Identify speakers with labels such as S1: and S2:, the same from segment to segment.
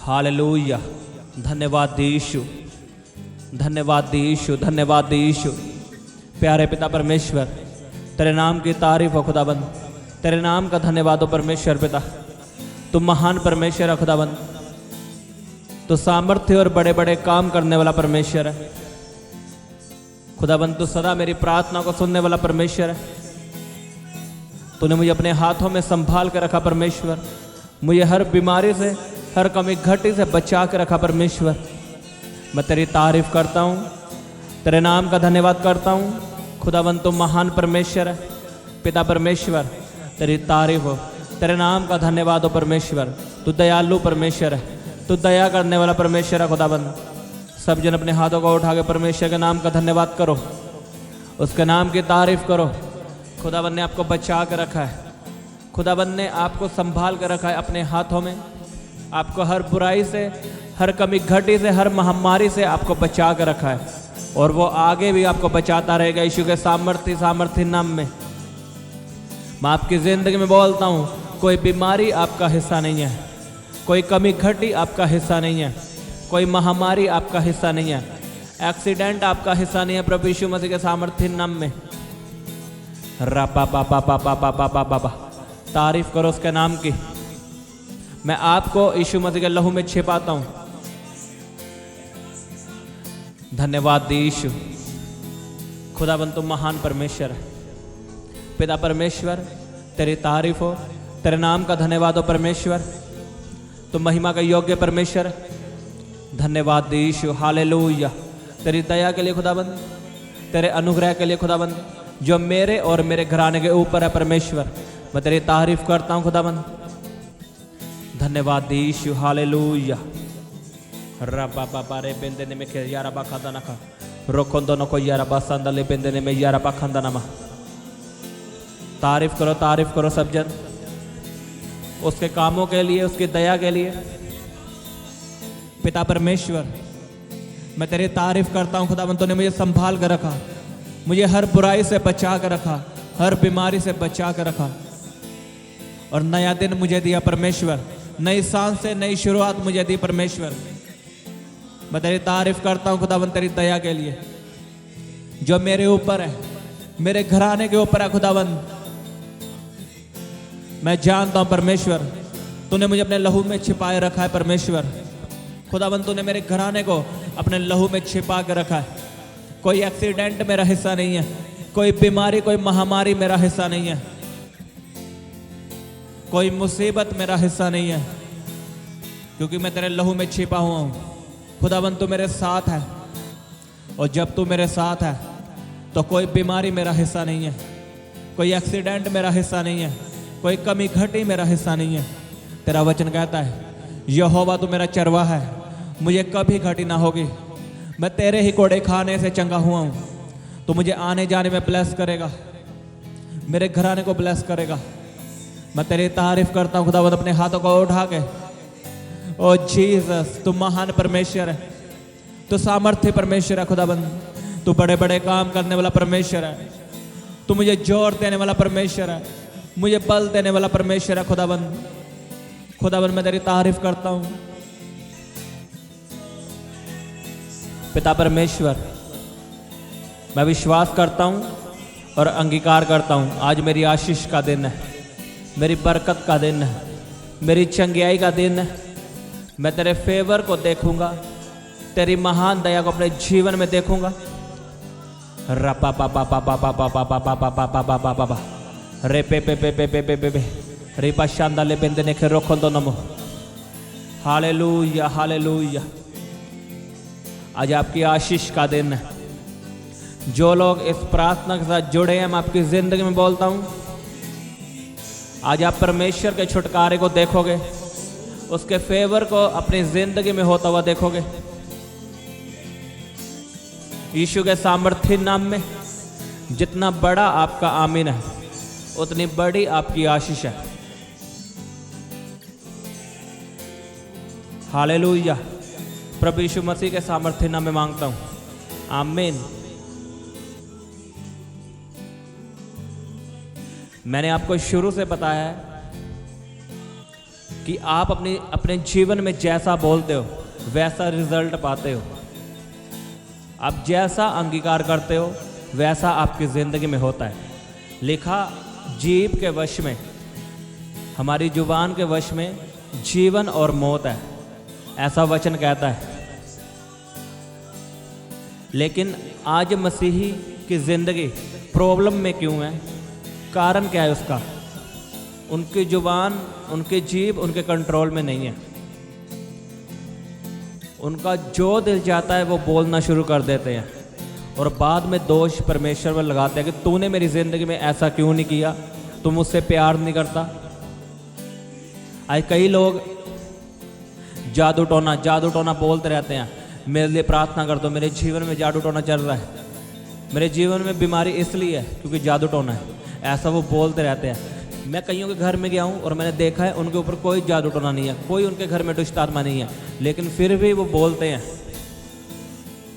S1: Hallelujah. धन्यवाद यीशु, धन्यवाद यीशु, धन्यवाद यीशु। प्यारे पिता परमेश्वर, तेरे नाम की तारीफ हो खुदाबंद, तेरे नाम का धन्यवाद हो परमेश्वर पिता। तुम महान परमेश्वर है खुदाबंद, तो सामर्थ्य और बड़े बड़े काम करने वाला परमेश्वर है खुदाबंद। तू सदा मेरी प्रार्थना को सुनने वाला परमेश्वर है। तूने मुझे अपने हाथों में संभाल के रखा परमेश्वर, मुझे हर बीमारी से, हर कमी घटी से बचा के रखा परमेश्वर। मैं तेरी तारीफ करता हूँ, तेरे नाम का धन्यवाद करता हूँ खुदाबंद। तुम महान परमेश्वर है पिता परमेश्वर, तेरी तारीफ हो, तेरे नाम का धन्यवाद हो परमेश्वर। तू दयालु परमेश्वर है, तू दया करने वाला परमेश्वर है खुदाबंद। सब जन अपने हाथों को उठा के परमेश्वर के नाम का धन्यवाद करो, उसके नाम की तारीफ करो। खुदाबंद ने आपको बचा के रखा है, खुदाबंद ने आपको संभाल कर रखा है अपने हाथों में। आपको हर बुराई से, हर कमी घटी से, हर महामारी से आपको बचा कर रखा है, और वो आगे भी आपको बचाता रहेगा यीशु के सामर्थी नाम में। मैं आपकी ज़िंदगी में बोलता हूँ, कोई बीमारी आपका हिस्सा नहीं है, कोई कमी घटी आपका हिस्सा नहीं है, कोई महामारी आपका हिस्सा नहीं है, एक्सीडेंट आपका हिस्सा नहीं है प्रभु यीशु मसीह के सामर्थी नाम में। रपा पा पा पा पा पा पा पा पा पा, तारीफ करो उसके नाम की। मैं आपको यीशु मसीह के लहू में छिपाता हूँ। धन्यवाद यीशु। खुदाबंद तुम महान परमेश्वर है पिता परमेश्वर, तेरी तारीफ हो, तेरे नाम का धन्यवाद हो परमेश्वर। तुम महिमा का योग्य परमेश्वर है। धन्यवाद यीशु, हालेलुया। तेरी दया के लिए खुदाबंद, तेरे अनुग्रह के लिए खुदाबंद, जो मेरे और मेरे घराने के ऊपर है परमेश्वर। मैं तेरी तारीफ करता हूँ खुदाबंद। धन्यवाद यीशु, हालेलुया। रबा बाबा रे बेंदे में के यारा बा खादा ना खा रोकोंदो न को यारा बा संदले बेंदे में यारा बा खादा ना मा। तारीफ करो सब जन उसके कामों के लिए, उसकी दया के लिए। पिता परमेश्वर, मैं तेरी तारीफ करता हूँ खुदाबंद। तूने मुझे संभाल कर रखा, मुझे हर बुराई से बचा कर रखा, हर बीमारी से बचा कर रखा, और नया दिन मुझे दिया परमेश्वर। नई सांस से नई शुरुआत मुझे दी परमेश्वर। मैं तेरी तारीफ करता हूँ खुदाबंद तेरी दया के लिए, जो मेरे ऊपर है, मेरे घराने के ऊपर है खुदाबंद। मैं जानता हूँ परमेश्वर, तूने मुझे अपने लहू में छिपाए रखा है परमेश्वर। खुदाबंद तूने मेरे घराने को अपने लहू में छिपा के रखा है। कोई एक्सीडेंट मेरा हिस्सा नहीं है, कोई बीमारी, कोई महामारी मेरा हिस्सा नहीं है, कोई मुसीबत मेरा हिस्सा नहीं है, क्योंकि मैं तेरे लहू में छिपा हुआ हूँ। खुदाबंद तू मेरे साथ है, और जब तू मेरे साथ है तो कोई बीमारी मेरा हिस्सा नहीं है, कोई एक्सीडेंट मेरा हिस्सा नहीं है, कोई कमी घटी मेरा हिस्सा नहीं है। तेरा वचन कहता है, यहोवा तू मेरा चरवाहा है, मुझे कभी घटी ना होगी। मैं तेरे ही कोड़े खाने से चंगा हुआ हूँ। तो मुझे आने जाने में ब्लेस करेगा, मेरे घराने को ब्लेस करेगा। मैं तेरी तारीफ करता हूँ खुदावंद अपने हाथों को उठा के। ओ जीसस, तू महान परमेश्वर है, तू सामर्थ्य परमेश्वर है खुदावंद। तू बड़े बड़े काम करने वाला परमेश्वर है, तू मुझे जोर देने वाला परमेश्वर है, मुझे बल देने वाला परमेश्वर है खुदावंद। खुदावंद मैं तेरी तारीफ करता हूँ पिता परमेश्वर। मैं विश्वास करता हूँ और अंगीकार करता हूँ, आज मेरी आशीष का दिन है, मेरी बरकत का दिन है, मेरी चंगियाई का दिन है। मैं तेरे फेवर को देखूंगा, तेरी महान दया को अपने जीवन में देखूंगा। रपा पा पा पा पा पा पा पा पा पा पा पा पा पा पा पा रे पे पे पे पे पे पे पे पे रिपा शांदा ले बेंदे ने के रोखों दो नमो। Hallelujah hallelujah. आज आपकी आशीष का दिन है। जो लोग इस प्रार्थना के साथ जुड़े हैं, मैं आपकी जिंदगी में बोलता हूं, आज आप परमेश्वर के छुटकारे को देखोगे, उसके फेवर को अपनी जिंदगी में होता हुआ देखोगे। यीशु के सामर्थ्य नाम में जितना बड़ा आपका आमीन है, उतनी बड़ी आपकी आशीष है। हालेलुया। प्रभु यीशु मसीह के सामर्थ्य नाम में मांगता हूं, आमीन। मैंने आपको शुरू से बताया है कि आप अपने जीवन में जैसा बोलते हो वैसा रिजल्ट पाते हो। आप जैसा अंगीकार करते हो वैसा आपकी ज़िंदगी में होता है। लिखा जीभ के वश में, हमारी जुबान के वश में जीवन और मौत है, ऐसा वचन कहता है। लेकिन आज मसीही की ज़िंदगी प्रॉब्लम में क्यों है? कारण क्या है उसका? उनकी जुबान, उनकी जीभ उनके कंट्रोल में नहीं है। उनका जो दिल चाहता है वो बोलना शुरू कर देते हैं और बाद में दोष परमेश्वर पर लगाते हैं कि तूने मेरी ज़िंदगी में ऐसा क्यों नहीं किया, तू मुझसे प्यार नहीं करता। आज कई लोग जादू टोना बोलते रहते हैं, मेरे लिए प्रार्थना कर दो, मेरे जीवन में जादू टोना चल रहा है, मेरे जीवन में बीमारी इसलिए है क्योंकि जादू टोना है, ऐसा वो बोलते रहते हैं। मैं कईयों के घर में गया हूँ और मैंने देखा है उनके ऊपर कोई जादू टोना नहीं है, कोई उनके घर में दुष्ट आत्मा नहीं है, लेकिन फिर भी वो बोलते हैं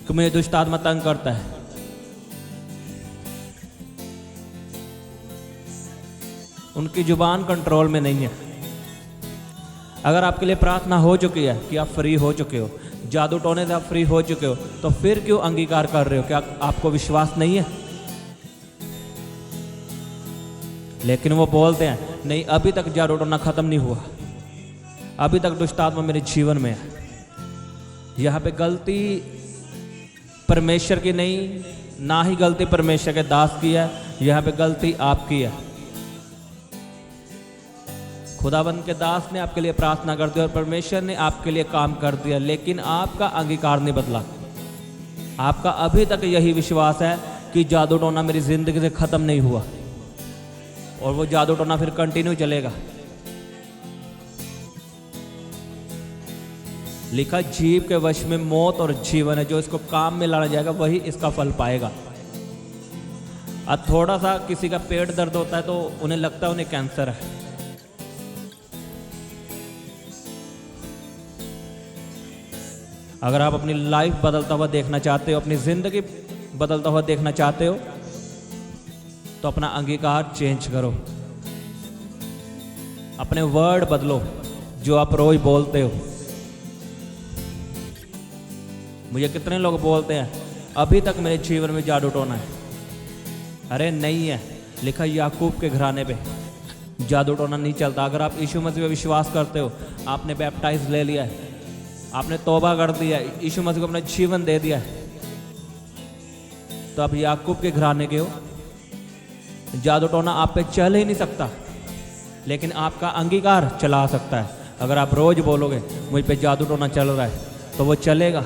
S1: कि मुझे दुष्ट आत्मा तंग करता है। उनकी जुबान कंट्रोल में नहीं है। अगर आपके लिए प्रार्थना हो चुकी है कि आप फ्री हो चुके हो, जादू टोने से आप फ्री हो चुके हो, तो फिर क्यों अंगीकार कर रहे हो? क्या आपको विश्वास नहीं है? लेकिन वो बोलते हैं नहीं, अभी तक जादू टोना खत्म नहीं हुआ, अभी तक दुष्ट आत्मा मेरे जीवन में है। यहाँ पे गलती परमेश्वर की नहीं, ना ही गलती परमेश्वर के दास की है, यहाँ पे गलती आपकी है। खुदाबंद के दास ने आपके लिए प्रार्थना कर दी और परमेश्वर ने आपके लिए काम कर दिया, लेकिन आपका अंगीकार नहीं बदला। आपका अभी तक यही विश्वास है कि जादू टोना मेरी जिंदगी से खत्म नहीं हुआ और वो जादू टोना फिर कंटिन्यू चलेगा। लिखा जीव के वश में मौत और जीवन है, जो इसको काम में लाना जाएगा वही इसका फल पाएगा। अब थोड़ा सा किसी का पेट दर्द होता है तो उन्हें लगता है उन्हें कैंसर है। अगर आप अपनी लाइफ बदलता हुआ देखना चाहते हो, अपनी ज़िंदगी बदलता हुआ देखना चाहते हो, तो अपना अंगीकार चेंज करो, अपने वर्ड बदलो जो आप रोज बोलते हो। मुझे कितने लोग बोलते हैं अभी तक मेरे जीवन में जादू टोना है। अरे नहीं है, लिखा याकूब के घराने पे जादू टोना नहीं चलता। अगर आप यीशु मसीह पे विश्वास करते हो, आपने बैप्टाइज ले लिया है, आपने तौबा कर दिया है, यीशु मसीह को अपना जीवन दे दिया है, तो आप याकूब के घराने के हो। जादू टोना आप पे चल ही नहीं सकता, लेकिन आपका अंगीकार चला सकता है। अगर आप रोज बोलोगे मुझ पे जादू टोना चल रहा है, तो वो चलेगा।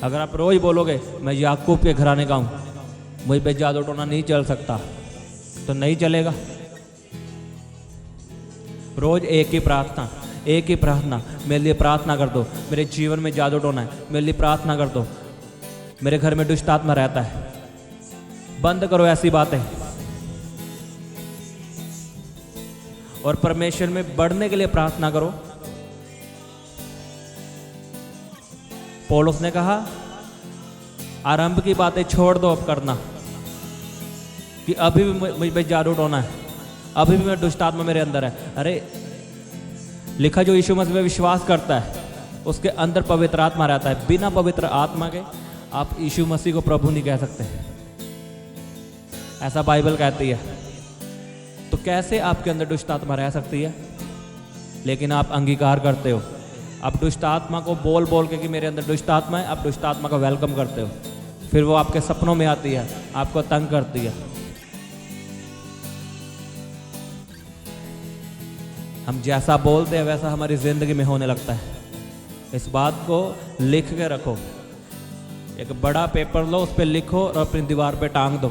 S1: अगर आप रोज बोलोगे मैं याकूब के घराने का हूँ, मुझ पे जादू टोना नहीं चल सकता, तो नहीं चलेगा। रोज एक ही प्रार्थना, मेरे लिए प्रार्थना कर दो, मेरे जीवन में जादू टोना है, मेरे लिए प्रार्थना कर दो, मेरे घर में दुष्ट आत्मा रहता है। बंद करो ऐसी बातें और परमेश्वर में बढ़ने के लिए प्रार्थना करो। पौलुस ने कहा आरंभ की बातें छोड़ दो अब करना, कि अभी भी मुझ पे जादू टोना है, अभी भी मैं दुष्ट आत्मा मेरे अंदर है। अरे लिखा जो यीशु मसीह में विश्वास करता है उसके अंदर पवित्र आत्मा रहता है। बिना पवित्र आत्मा के आप यीशु मसीह को प्रभु नहीं कह सकते, ऐसा बाइबल कहती है। तो कैसे आपके अंदर दुष्ट आत्मा रह सकती है? लेकिन आप अंगीकार करते हो। आप दुष्ट आत्मा को बोल बोल के कि मेरे अंदर दुष्ट आत्मा है, आप दुष्ट आत्मा का वेलकम करते हो, फिर वो आपके सपनों में आती है, आपको तंग करती है। हम जैसा बोलते हैं वैसा हमारी ज़िंदगी में होने लगता है। इस बात को लिख के रखो, एक बड़ा पेपर लो, उस पर लिखो और अपनी दीवार पे टांग दो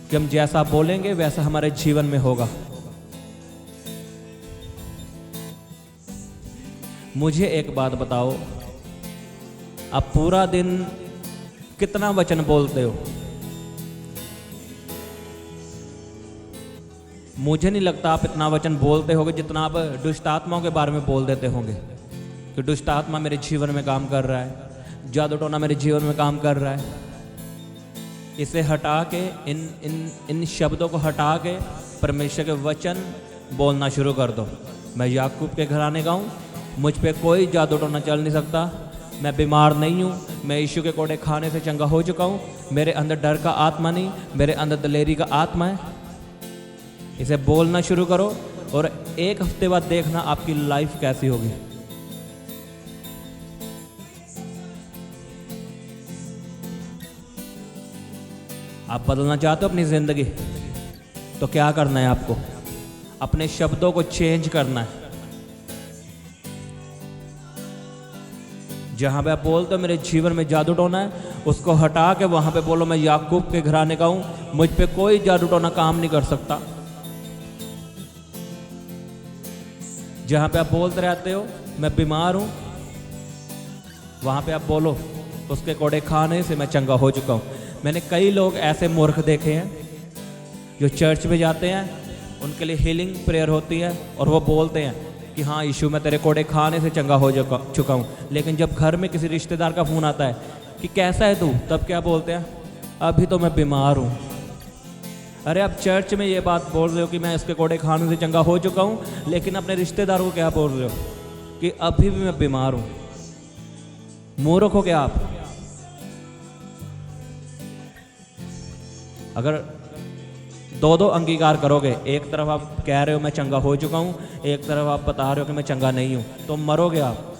S1: कि हम जैसा बोलेंगे वैसा हमारे जीवन में होगा। मुझे एक बात बताओ, आप पूरा दिन कितना वचन बोलते हो? मुझे नहीं लगता आप इतना वचन बोलते होंगे जितना आप दुष्ट आत्माओं के बारे में बोल देते होंगे कि दुष्ट आत्मा मेरे जीवन में काम कर रहा है, जादू टोना मेरे जीवन में काम कर रहा है। इसे हटा के, इन शब्दों को हटा के परमेश्वर के वचन बोलना शुरू कर दो। मैं याकूब के घराने का हूँ, मुझ पे कोई जादू टोना चल नहीं सकता। मैं बीमार नहीं हूँ, मैं यीशु के कोड़े खाने से चंगा हो चुका हूँ। मेरे अंदर डर का आत्मा नहीं, मेरे अंदर दिलेरी का आत्मा है। इसे बोलना शुरू करो और 1 हफ्ते बाद देखना आपकी लाइफ कैसी होगी। आप बदलना चाहते हो अपनी ज़िंदगी, तो क्या करना है आपको? अपने शब्दों को चेंज करना है। जहां पे आप बोलते हो मेरे जीवन में जादू टोना है, उसको हटा के वहां पे बोलो मैं याकूब के घराने का हूं, मुझ पे कोई जादू टोना काम नहीं कर सकता। जहां पे आप बोलते रहते हो मैं बीमार हूं, वहां पे आप बोलो उसके कोड़े खाने से मैं चंगा हो चुका हूं। मैंने कई लोग ऐसे मूर्ख देखे हैं जो चर्च में जाते हैं, उनके लिए हीलिंग प्रेयर होती है और वो बोलते हैं कि हाँ यीशु मैं तेरे कोड़े खाने से चंगा हो चुका हूँ, लेकिन जब घर में किसी रिश्तेदार का फ़ोन आता है कि कैसा है तू, तब क्या बोलते हैं? अभी तो मैं बीमार हूँ। अरे आप चर्च में ये बात बोल रहे हो कि मैं इसके कोड़े खाने से चंगा हो चुका हूँ, लेकिन अपने रिश्तेदार को क्या बोल रहे हो कि अभी भी मैं बीमार हूँ? मूर्ख हो क्या आप? अगर 2 अंगीकार करोगे, एक तरफ आप कह रहे हो मैं चंगा हो चुका हूं, एक तरफ आप बता रहे हो कि मैं चंगा नहीं हूं, तो मरोगे आप।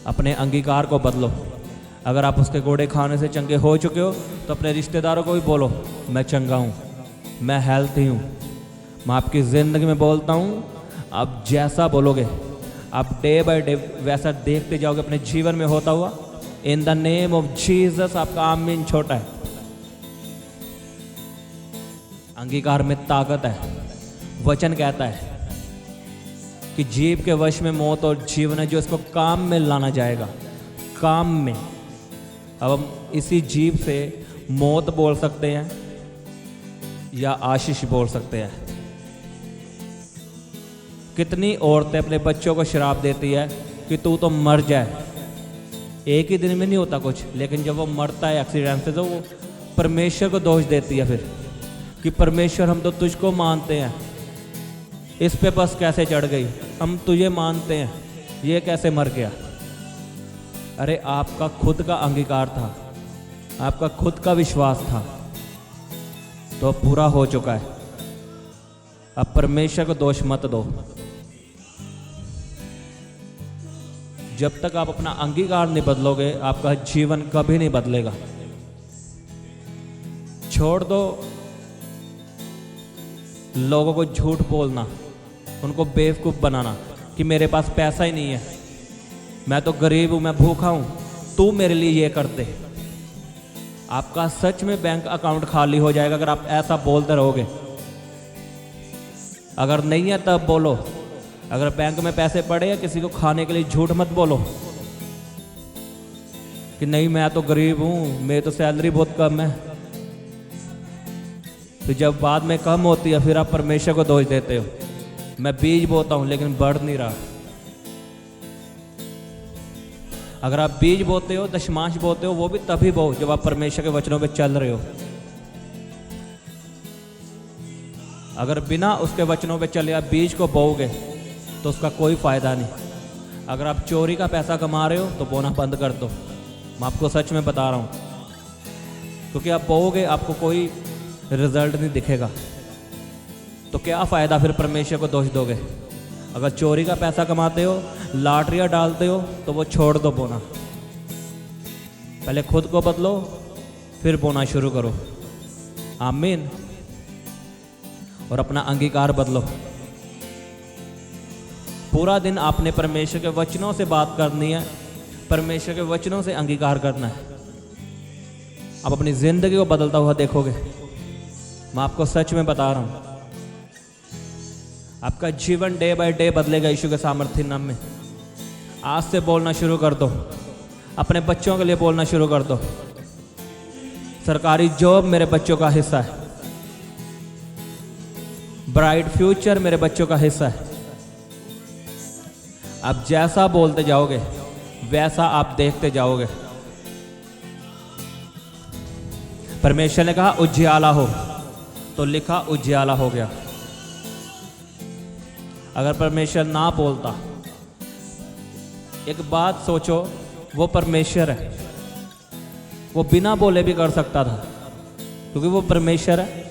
S1: अपने अंगीकार को बदलो। अगर आप उसके कोड़े खाने से चंगे हो चुके हो, तो अपने रिश्तेदारों को भी बोलो मैं चंगा हूं, मैं हेल्थी हूं। मैं आपकी ज़िंदगी में बोलता हूं, आप जैसा बोलोगे आप डे बाय डे वैसा देखते जाओगे अपने जीवन में होता हुआ। In the name of Jesus आपका आमीन छोटा है। अंगीकार में ताकत है। वचन कहता है कि जीव के वश में मौत और जीवन है, जो इसको काम में लाना जाएगा। काम में। अब हम इसी जीव से मौत बोल सकते हैं या आशीष बोल सकते हैं। कितनी औरतें अपने बच्चों को श्राप देती है कि तू तो मर जाए। एक ही दिन में नहीं होता कुछ, लेकिन जब वो मरता है एक्सीडेंट से, तो वो परमेश्वर को दोष देती है फिर कि परमेश्वर हम तो तुझको मानते हैं, इस पे बस कैसे चढ़ गई, हम तुझे मानते हैं, ये कैसे मर गया। अरे आपका खुद का अंगीकार था, आपका खुद का विश्वास था, तो पूरा हो चुका है। अब परमेश्वर को दोष मत दो। जब तक आप अपना अंगीकार नहीं बदलोगे, आपका जीवन कभी नहीं बदलेगा। छोड़ दो लोगों को झूठ बोलना, उनको बेवकूफ़ बनाना कि मेरे पास पैसा ही नहीं है, मैं तो गरीब हूँ, मैं भूखा हूँ, तू मेरे लिए ये कर दे। आपका सच में बैंक अकाउंट खाली हो जाएगा अगर आप ऐसा बोलते रहोगे। अगर नहीं है तब बोलो। अगर बैंक में पैसे पड़े या किसी को खाने के लिए झूठ मत बोलो कि नहीं मैं तो गरीब हूँ, मेरी तो सैलरी बहुत कम है। तो जब बाद में कम होती है फिर आप परमेश्वर को दोष देते हो, मैं बीज बोता हूँ लेकिन बढ़ नहीं रहा। अगर आप बीज बोते हो, दशमांश बोते हो, वो भी तभी बो जब आप परमेश्वर के वचनों पे चल रहे हो। अगर बिना उसके वचनों पे चले आप बीज को बोओगे तो उसका कोई फायदा नहीं। अगर आप चोरी का पैसा कमा रहे हो तो बोना बंद कर दो। मैं आपको सच में बता रहा हूँ, क्योंकि आप बोओगे आपको कोई रिजल्ट नहीं दिखेगा, तो क्या फ़ायदा फिर परमेश्वर को दोष दोगे। अगर चोरी का पैसा कमाते हो, लॉटरियाँ डालते हो, तो वो छोड़ दो बोना। पहले खुद को बदलो, फिर बोना शुरू करो। आमीन। और अपना अंगीकार बदलो। पूरा दिन आपने परमेश्वर के वचनों से बात करनी है, परमेश्वर के वचनों से अंगीकार करना है। आप अपनी ज़िंदगी को बदलता हुआ देखोगे। मैं आपको सच में बता रहा हूँ, आपका जीवन डे बाय डे बदलेगा यीशु के सामर्थ्य नाम में। आज से बोलना शुरू कर दो, अपने बच्चों के लिए बोलना शुरू कर दो। सरकारी जॉब मेरे बच्चों का हिस्सा है, ब्राइट फ्यूचर मेरे बच्चों का हिस्सा है। आप जैसा बोलते जाओगे वैसा आप देखते जाओगे। परमेश्वर ने कहा उजियाला हो, तो लिखा उजियाला हो गया। अगर परमेश्वर ना बोलता, एक बात सोचो, वो परमेश्वर है, वो बिना बोले भी कर सकता था क्योंकि वो परमेश्वर है।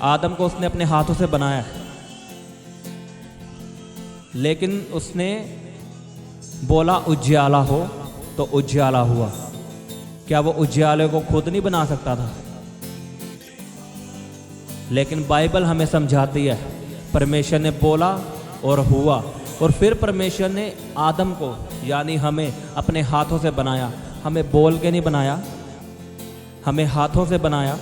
S1: आदम को उसने अपने हाथों से बनाया है, लेकिन उसने बोला उजियाला हो तो उजियाला हुआ। क्या वो उजियाले को खुद नहीं बना सकता था? लेकिन बाइबल हमें समझाती है परमेश्वर ने बोला और हुआ। और फिर परमेश्वर ने आदम को यानी हमें अपने हाथों से बनाया। हमें बोल के नहीं बनाया, हमें हाथों से बनाया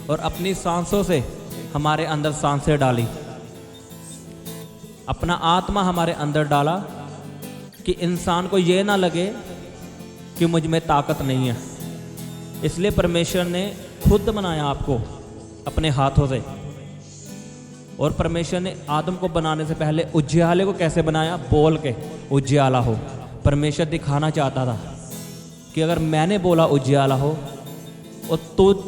S1: और अपनी सांसों से हमारे अंदर सांसें डाली, अपना आत्मा हमारे अंदर डाला कि इंसान को ये ना लगे कि मुझ में ताकत नहीं है। इसलिए परमेश्वर ने खुद बनाया आपको अपने हाथों से। और परमेश्वर ने आदम को बनाने से पहले उजियाले को कैसे बनाया? बोल के उजियाला हो। परमेश्वर दिखाना चाहता था कि अगर मैंने बोला उजियाला हो और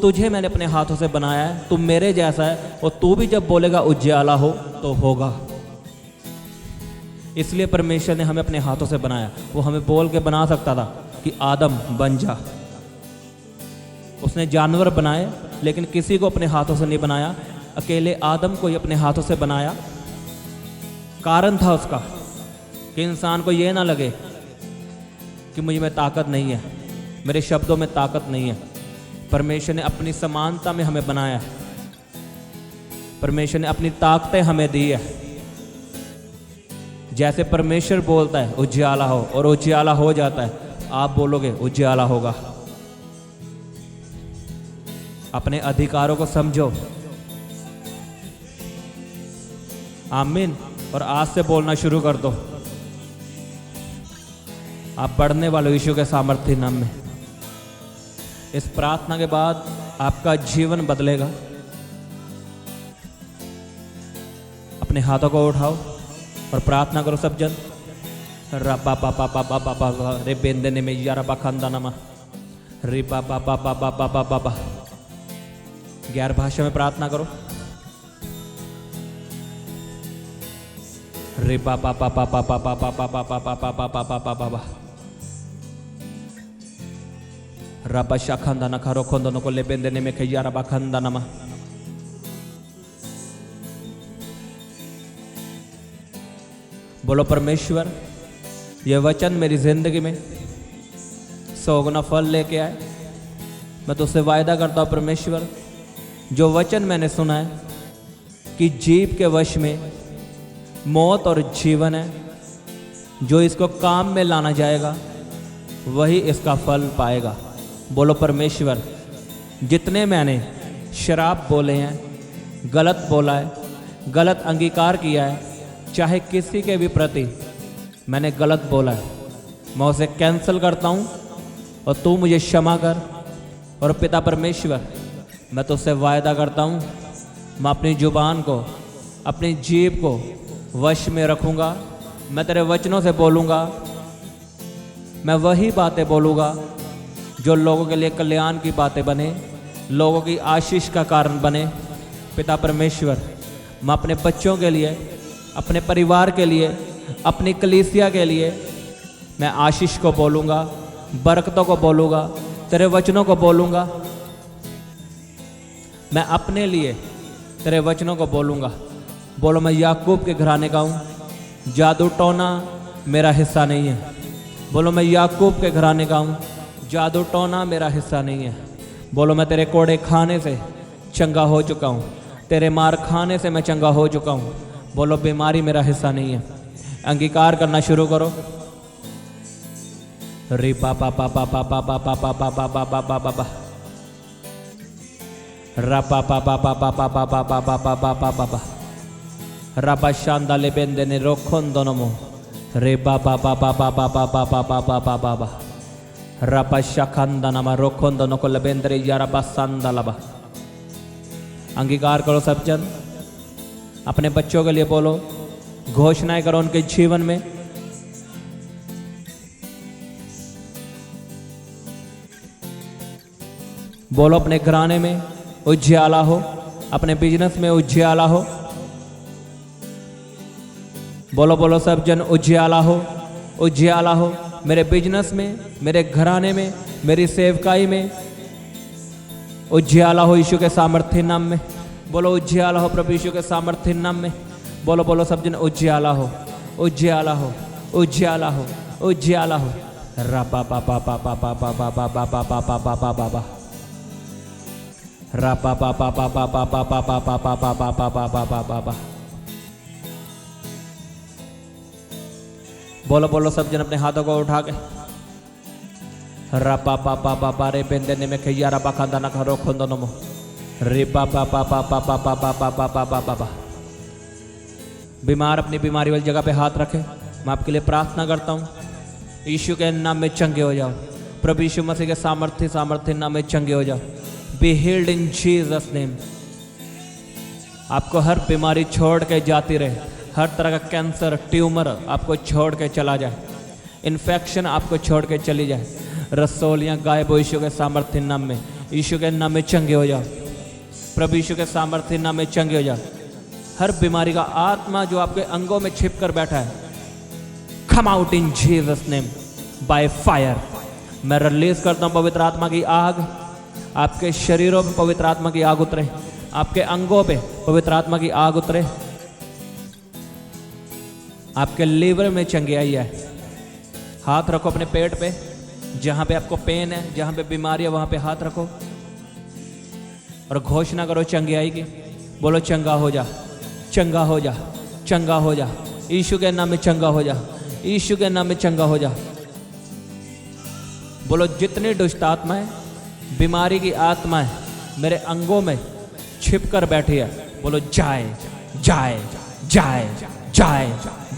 S1: तुझे मैंने अपने हाथों से बनाया है, तू मेरे जैसा है और तू भी जब बोलेगा उजियाला हो तो होगा। इसलिए परमेश्वर ने हमें अपने हाथों से बनाया। वो हमें बोल के बना सकता था कि आदम बन जा। उसने जानवर बनाए लेकिन किसी को अपने हाथों से नहीं बनाया, अकेले आदम को ही अपने हाथों से बनाया। कारण था उसका कि इंसान को ये ना लगे कि मुझ में ताकत नहीं है, मेरे शब्दों में ताकत नहीं है। परमेश्वर ने अपनी समानता में हमें बनाया है। परमेश्वर ने अपनी ताकतें हमें दी है। जैसे परमेश्वर बोलता है उजियाला हो और उजियाला हो जाता है, आप बोलोगे उजियाला होगा। अपने अधिकारों को समझो। आमीन। और आज से बोलना शुरू कर दो। आप बढ़ने वाले यीशु के सामर्थ्य नाम में। इस प्रार्थना के बाद आपका जीवन बदलेगा। अपने हाथों को उठाओ और प्रार्थना करो सब जन। रबा बाबा बाबा बाबा रे बेंदने में यारा बखंदा नमा रे बाबा बाबा बाबा बाबा। गैर भाषा में प्रार्थना करो। रे बाबा बाबा बाबा बाबा बाबा बाबा बाबा बाबा रबा शाखंदा न खरो खोंदो को ले बेंदने में खैयारा बखंदा नमा। बोलो परमेश्वर, ये वचन मेरी जिंदगी में 100 गुना फल लेके आए। मैं तुझसे वायदा करता हूँ परमेश्वर, जो वचन मैंने सुना है कि जीव के वश में मौत और जीवन है, जो इसको काम में लाना जाएगा वही इसका फल पाएगा। बोलो परमेश्वर, जितने मैंने शराब बोले हैं, गलत बोला है, गलत अंगीकार किया है, चाहे किसी के भी प्रति मैंने गलत बोला है, मैं उसे कैंसिल करता हूँ और तू मुझे क्षमा कर। और पिता परमेश्वर, मैं तुझसे वायदा करता हूँ, मैं अपनी जुबान को, अपनी जीभ को वश में रखूँगा। मैं तेरे वचनों से बोलूँगा, मैं वही बातें बोलूँगा जो लोगों के लिए कल्याण की बातें बने, लोगों की आशीष का कारण बने। पिता परमेश्वर, मैं अपने बच्चों के लिए, अपने परिवार के लिए, अपनी कलीसिया के लिए मैं आशीष को बोलूँगा, बरकतों को बोलूँगा, तेरे वचनों को बोलूँगा। मैं अपने लिए तेरे वचनों को बोलूँगा। बोलो, मैं याकूब के घराने का हूँ, जादू टोना मेरा हिस्सा नहीं है। बोलो, मैं याकूब के घराने का हूँ, जादू टोना मेरा हिस्सा नहीं है। बोलो, मैं तेरे कोड़े खाने से चंगा हो चुका हूँ, तेरे मार खाने से मैं चंगा हो चुका हूँ। बोलो, बीमारी मेरा हिस्सा नहीं है। अंगीकार करना शुरू करो। रे बाबा बाबा बाबा बाबा बाबा बाबा बाबा बाबा रबा बाबा बाबा बाबा बाबा बाबा बाबा बाबा रबा शांदा ले बेंदे ने रोखों दोनों मो रे बाबा बाबा बाबा बाबा बाबा बाबा बाबा रबा शाखंदा नमा रोखों दोनों को लबेंद्रे यारा बसंदा लबा। अंगीकार करो सब जन। अपने बच्चों के लिए बोलो, घोषणाएं करो उनके जीवन में। बोलो, अपने घराने में उजियाला हो, अपने बिजनेस में उजियाला हो, बोलो बोलो सब जन उज्याला हो, उज्याला हो मेरे बिजनेस में, मेरे घराने में, मेरी सेवकाई में। उज्याला हो यीशु के सामर्थ्य नाम में। बोलो उज्याला हो प्रभु यीशु के सामर्थ्य नाम में। बोलो बोलो सब जन उज्याला हो, उज्याला हो, उज्याला हो, उज्याला हो। रापा पापा पापा पापा पापा पापा पापा पापा पापा रापा पापा पापा पापा पापा पापा पापा पापा पापा पापा। बोलो बोलो सब जन अपने हाथों को उठा के रापा पापा पापा रे बेंदे में खैया रापा खांदा ना खरो खोंदो नमो रे पापा पापा पापा पापा पापा पापा पापा। बीमार अपनी बीमारी वाली जगह पे हाथ रखे। मैं आपके लिए प्रार्थना करता हूँ, यीशु के नाम में चंगे हो जाओ। प्रभु यीशु मसीह के सामर्थ्य नाम में चंगे हो जाओ। Be healed in Jesus name. आपको हर बीमारी छोड़ के जाती रहे। हर तरह का कैंसर, ट्यूमर आपको छोड़ के चला जाए। इन्फेक्शन आपको छोड़ के चली जाए। रसोलियाँ गायब हो यीशु के सामर्थ्य नाम में। यीशु के नाम में चंगे हो जाओ। प्रभु यीशु के सामर्थ्य नाम में चंगे हो जाओ। हर बीमारी का आत्मा जो आपके अंगों में छिप कर बैठा है, come out in Jesus name by fire. मैं रिलीज करता हूँ पवित्र आत्मा की आग। आपके शरीरों पे पवित्र आत्मा की आग उतरे। आपके अंगों पे पवित्र आत्मा की आग उतरे। आपके लीवर में चंगियाई है। हाथ रखो अपने पेट पे, जहाँ पे आपको पेन है, जहाँ पे बीमारी है, वहाँ पे हाथ रखो और घोषणा करो चंगियाई की। बोलो चंगा हो जा, चंगा हो जा, चंगा हो जा। यीशु के नाम में चंगा हो जा, यीशु के नाम में चंगा हो जा। बोलो जितनी दुष्ट आत्माएं, बीमारी की आत्माएं मेरे अंगों में छिप कर बैठी है, बोलो जाए जाए जाए जाए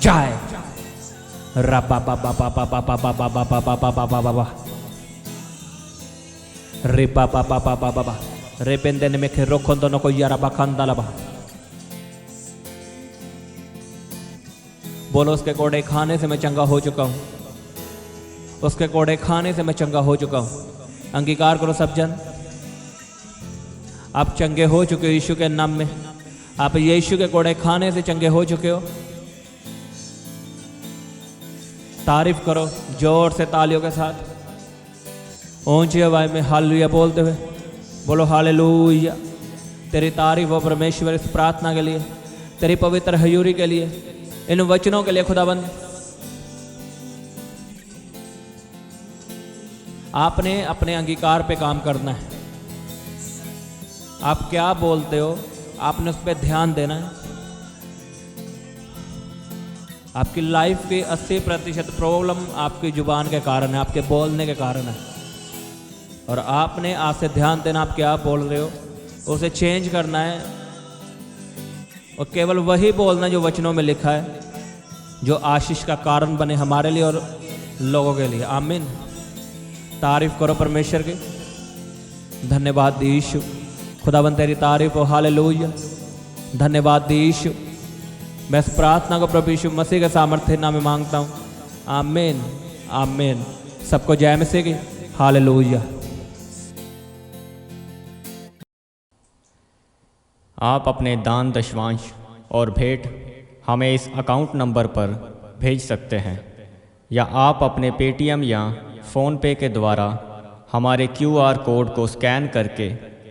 S1: जाए। रबा बाबा बाबा बाबा बाबा बाबा बाबा बाबा बाबा रे बाबा बाबा बाबा बाबा रे बेंदे में खे रोखों दोनों को यारा बखांदा लबा। बोलो उसके कोड़े खाने से मैं चंगा हो चुका हूँ। उसके कोड़े खाने से मैं चंगा हो चुका हूँ। अंगीकार करो सब जन, आप चंगे हो चुके हो यीशु के नाम में। आप यीशु के कोड़े खाने से चंगे हो चुके हो। तारीफ करो जोर से तालियों के साथ, ऊंची आवाज में हालेलुया बोलते हुए। बोलो हालेलुया। तेरी तारीफ हो परमेश्वर इस प्रार्थना के लिए, तेरी पवित्र हजूरी के लिए, इन वचनों के लिए खुदाबंद। आपने अपने अंगीकार पे काम करना है। आप क्या बोलते हो आपने उस पर ध्यान देना है। आपकी लाइफ की 80% प्रॉब्लम आपकी जुबान के कारण है, आपके बोलने के कारण है। और आपने आज से ध्यान देना आप क्या बोल रहे हो, उसे चेंज करना है और केवल वही बोलना जो वचनों में लिखा है, जो आशीष का कारण बने हमारे लिए और लोगों के लिए। आमीन। तारीफ करो परमेश्वर की। धन्यवाद यीशु। खुदाबंद तेरी तारीफ हो। हालेलुया। धन्यवाद यीशु। मैं इस प्रार्थना को प्रभु यीशु मसीह के सामर्थ्य नाम में मांगता हूँ। आमीन आमीन। सबको जय मसीह की। हालेलुया।
S2: आप अपने दान दशवांश और भेंट हमें इस अकाउंट नंबर पर भेज सकते हैं, या आप अपने पेटीएम या फ़ोनपे के द्वारा हमारे QR कोड को स्कैन करके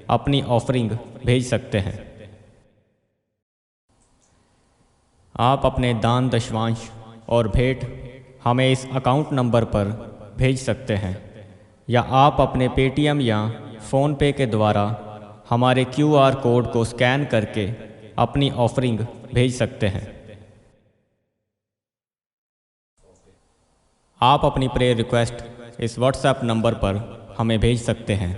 S2: अपनी ऑफरिंग भेज सकते हैं। आप अपने दान दशवांश और भेंट हमें इस अकाउंट नंबर पर भेज सकते हैं, या आप अपने पेटीएम या फ़ोनपे के द्वारा हमारे QR कोड को स्कैन करके अपनी ऑफरिंग भेज सकते हैं। आप अपनी प्रेयर रिक्वेस्ट इस व्हाट्सएप नंबर पर हमें भेज सकते हैं।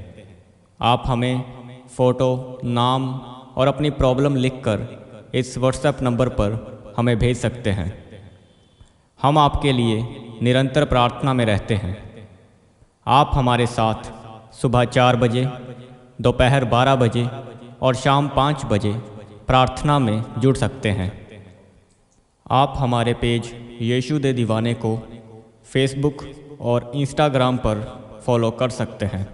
S2: आप हमें फ़ोटो, नाम और अपनी प्रॉब्लम लिखकर इस व्हाट्सएप नंबर पर हमें भेज सकते हैं। हम आपके लिए निरंतर प्रार्थना में रहते हैं। आप हमारे साथ सुबह 4 बजे, दोपहर 12 बजे और शाम 5 बजे प्रार्थना में जुड़ सकते हैं। आप हमारे पेज यीशु दे दीवाने को फेसबुक और इंस्टाग्राम पर फॉलो कर सकते हैं।